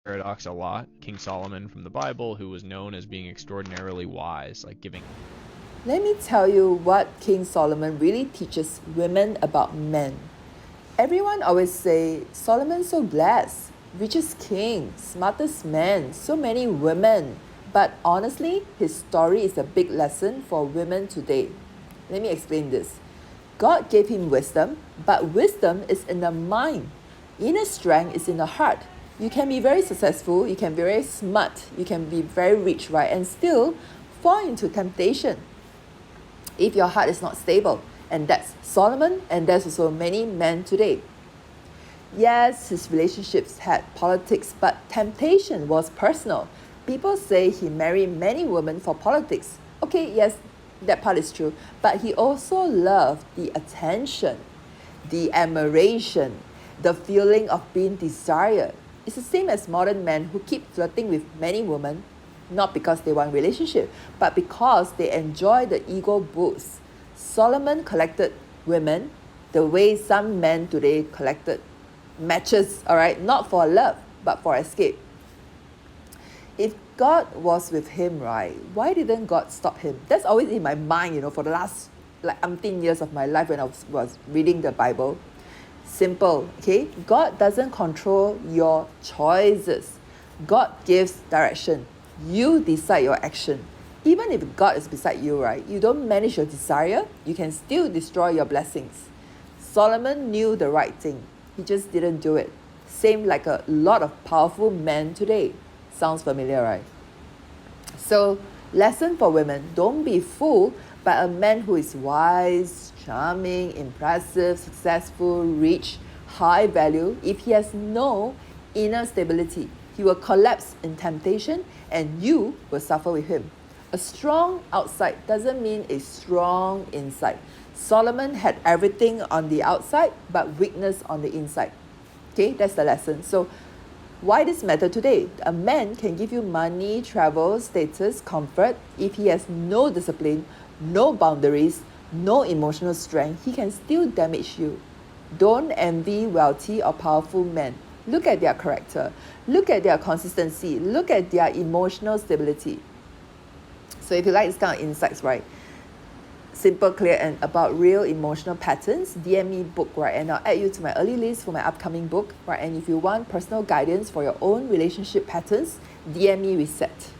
paradox a lot. King Solomon from the Bible, who was known as being extraordinarily wise, like giving. Let me tell you what King Solomon really teaches women about men. Everyone always say, Solomon's so blessed, richest king, smartest man, so many women. But honestly, his story is a big lesson for women today. Let me explain this. God gave him wisdom, but wisdom is in the mind. Inner strength is in the heart. You can be very successful, you can be very smart, you can be very rich, right? And still fall into temptation if your heart is not stable. And that's Solomon, and there's also many men today. Yes, his relationships had politics, but temptation was personal. People say he married many women for politics. Okay, yes, that part is true. But he also loved the attention, the admiration, the feeling of being desired. It's the same as modern men who keep flirting with many women, not because they want relationship, but because they enjoy the ego boost. Solomon collected women the way some men today collected matches, all right, not for love, but for escape. If God was with him, right, why didn't God stop him? That's always in my mind, for the last like umpteen years of my life when I was reading the Bible. Simple, okay? God doesn't control your choices. God gives direction. You decide your action. Even if God is beside you, right, you don't manage your desire, you can still destroy your blessings. Solomon knew the right thing. He just didn't do it. Same like a lot of powerful men today. Sounds familiar, right? So, lesson for women, don't be fooled by a man who is wise, charming, impressive, successful, rich, high value. If he has no inner stability, he will collapse in temptation and you will suffer with him. A strong outside doesn't mean a strong inside. Solomon had everything on the outside but weakness on the inside. Okay, that's the lesson. So why this matter today? A man can give you money, travel, status, comfort. If he has no discipline, no boundaries, no emotional strength, he can still damage you. Don't envy wealthy or powerful men. Look at their character. Look at their consistency. Look at their emotional stability. So if you like this kind of insights, right? Simple, clear, and about real emotional patterns, DM me book, right? And I'll add you to my early list for my upcoming book, right? And if you want personal guidance for your own relationship patterns, DM me Reset.